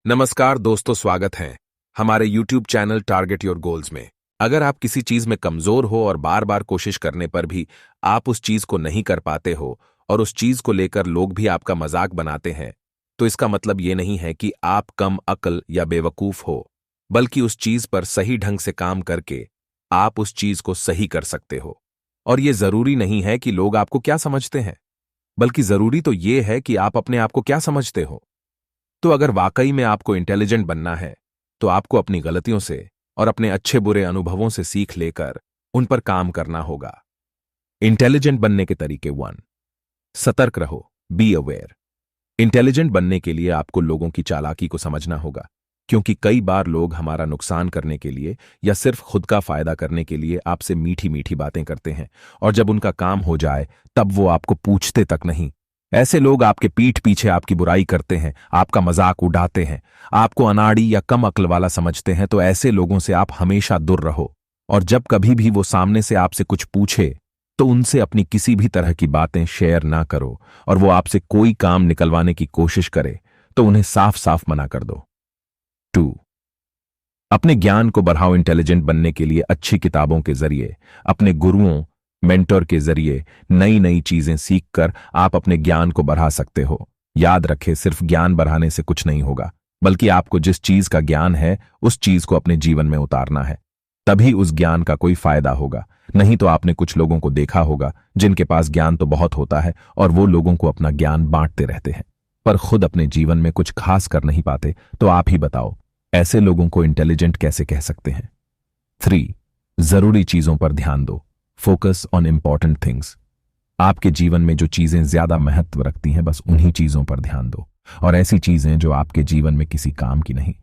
नमस्कार दोस्तों, स्वागत है हमारे YouTube channel target your goals में। अगर आप किसी चीज में कमजोर हो और बार बार कोशिश करने पर भी आप उस चीज को नहीं कर पाते हो और उस चीज को लेकर लोग भी आपका मजाक बनाते हैं, तो इसका मतलब ये नहीं है कि आप कम अक्ल या बेवकूफ हो, बल्कि उस चीज पर सही ढंग से काम करके आप उस चीज को सही कर सकते हो। और ये जरूरी नहीं है कि लोग आपको क्या समझते हैं, बल्कि जरूरी तो ये है कि आप अपने आप को क्या समझते हो। तो अगर वाकई में आपको इंटेलिजेंट बनना है, तो आपको अपनी गलतियों से और अपने अच्छे बुरे अनुभवों से सीख लेकर उन पर काम करना होगा। इंटेलिजेंट बनने के तरीके 1, सतर्क रहो, बी अवेयर। इंटेलिजेंट बनने के लिए आपको लोगों की चालाकी को समझना होगा, क्योंकि कई बार लोग हमारा नुकसान करने के लिए या सिर्फ खुद का फायदा करने के लिए आपसे मीठी मीठी बातें करते हैं, और जब उनका काम हो जाए तब वो आपको पूछते तक नहीं। ऐसे लोग आपके पीठ पीछे आपकी बुराई करते हैं, आपका मजाक उड़ाते हैं, आपको अनाड़ी या कम अक्ल वाला समझते हैं। तो ऐसे लोगों से आप हमेशा दूर रहो, और जब कभी भी वो सामने से आपसे कुछ पूछे तो उनसे अपनी किसी भी तरह की बातें शेयर ना करो, और वो आपसे कोई काम निकलवाने की कोशिश करे तो उन्हें साफ साफ मना कर दो। 2, अपने ज्ञान को बढ़ाओ। इंटेलिजेंट बनने के लिए अच्छी किताबों के जरिए, अपने गुरुओं मेंटर के जरिए नई नई चीजें सीखकर आप अपने ज्ञान को बढ़ा सकते हो। याद रखें, सिर्फ ज्ञान बढ़ाने से कुछ नहीं होगा, बल्कि आपको जिस चीज का ज्ञान है उस चीज को अपने जीवन में उतारना है, तभी उस ज्ञान का कोई फायदा होगा। नहीं तो आपने कुछ लोगों को देखा होगा जिनके पास ज्ञान तो बहुत होता है और वो लोगों को अपना ज्ञान बांटते रहते हैं, पर खुद अपने जीवन में कुछ खास कर नहीं पाते। तो आप ही बताओ, ऐसे लोगों को इंटेलिजेंट कैसे कह सकते हैं? 3, जरूरी चीजों पर ध्यान दो। Focus on important things. आपके जीवन में जो चीजें ज्यादा महत्व रखती हैं, बस उन्हीं चीजों पर ध्यान दो, और ऐसी चीजें जो आपके जीवन में किसी काम की नहीं,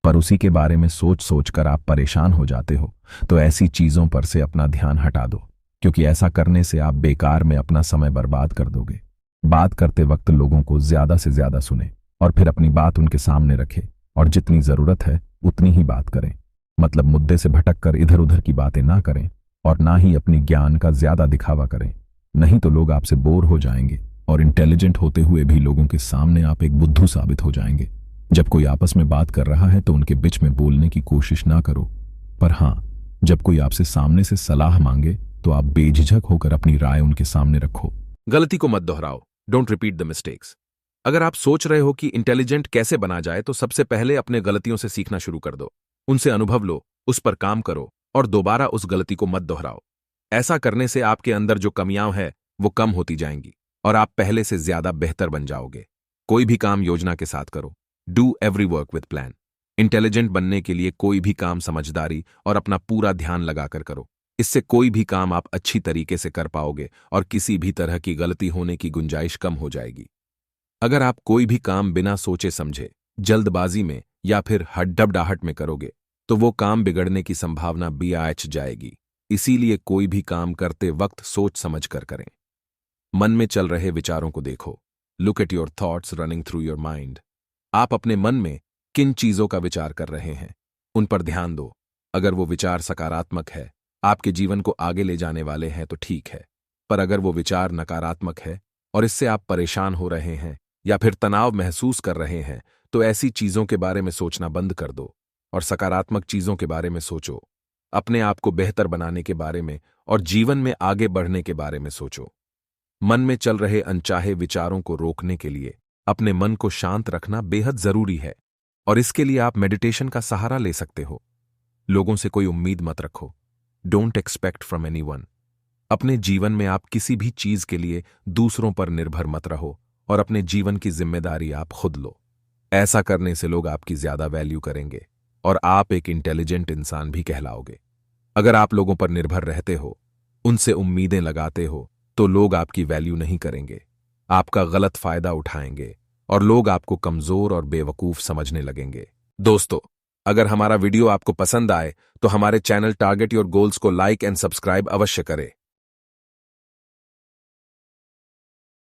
पर उसी के बारे में सोच सोच कर आप परेशान हो जाते हो, तो ऐसी चीजों पर से अपना ध्यान हटा दो, क्योंकि ऐसा करने से आप बेकार में अपना समय बर्बाद कर दोगे। बात करते वक्त लोगों को ज्यादा से ज्यादा सुने और फिर अपनी बात उनके सामने रखें, और जितनी जरूरत है उतनी ही बात करें। मतलब मुद्दे से भटक कर इधर उधर की बातें ना करें, और ना ही अपनी ज्ञान का ज्यादा दिखावा करें, नहीं तो लोग आपसे बोर हो जाएंगे और इंटेलिजेंट होते हुए भी लोगों के सामने आप एक बुद्धू साबित हो जाएंगे। जब कोई आपस में बात कर रहा है तो उनके बीच में बोलने की कोशिश ना करो, पर हां, जब कोई आपसे सामने से सलाह मांगे तो आप बेझिझक होकर अपनी राय उनके सामने रखो। गलती को मत दोहराओ, डोंट रिपीट द मिस्टेक्स। अगर आप सोच रहे हो कि इंटेलिजेंट कैसे बना जाए, तो सबसे पहले अपने गलतियों से सीखना शुरू कर दो, उनसे अनुभव लो, उस पर काम करो और दोबारा उस गलती को मत दोहराओ। ऐसा करने से आपके अंदर जो कमियां हैं वो कम होती जाएंगी और आप पहले से ज्यादा बेहतर बन जाओगे। कोई भी काम योजना के साथ करो। Do every work with plan. Intelligent बनने के लिए कोई भी काम समझदारी और अपना पूरा ध्यान लगाकर करो। इससे कोई भी काम आप अच्छी तरीके से कर पाओगे और किसी भी तरह की गलती होने की गुंजाइश कम हो जाएगी। अगर आप कोई भी काम बिना सोचे समझे, जल्दबाजी में या फिर हड्डबडाहट में करोगे, तो वो काम बिगड़ने की संभावना बेआछ जाएगी। इसीलिए कोई भी काम करते वक्त सोच समझ कर करें। मन में चल रहे विचारों को देखो। Look at your thoughts running through your mind. आप अपने मन में किन चीजों का विचार कर रहे हैं, उन पर ध्यान दो। अगर वो विचार सकारात्मक है, आपके जीवन को आगे ले जाने वाले हैं, तो ठीक है, पर अगर वो विचार नकारात्मक है और इससे आप परेशान हो रहे हैं या फिर तनाव महसूस कर रहे हैं, तो ऐसी चीजों के बारे में सोचना बंद कर दो और सकारात्मक चीजों के बारे में सोचो। अपने आप को बेहतर बनाने के बारे में और जीवन में आगे बढ़ने के बारे में सोचो। मन में चल रहे अनचाहे विचारों को रोकने के लिए अपने मन को शांत रखना बेहद जरूरी है, और इसके लिए आप मेडिटेशन का सहारा ले सकते हो। लोगों से कोई उम्मीद मत रखो। Don't expect from anyone. अपने जीवन में आप किसी भी चीज के लिए दूसरों पर निर्भर मत रहो और अपने जीवन की जिम्मेदारी आप खुद लो। ऐसा करने से लोग आपकी ज्यादा वैल्यू करेंगे और आप एक इंटेलिजेंट इंसान भी कहलाओगे। अगर आप लोगों पर निर्भर रहते हो, उनसे उम्मीदें लगाते हो, तो लोग आपकी वैल्यू नहीं करेंगे, आपका गलत फायदा उठाएंगे और लोग आपको कमजोर और बेवकूफ समझने लगेंगे। दोस्तों, अगर हमारा वीडियो आपको पसंद आए तो हमारे चैनल टारगेट योर गोल्स को लाइक एंड सब्सक्राइब अवश्य करें।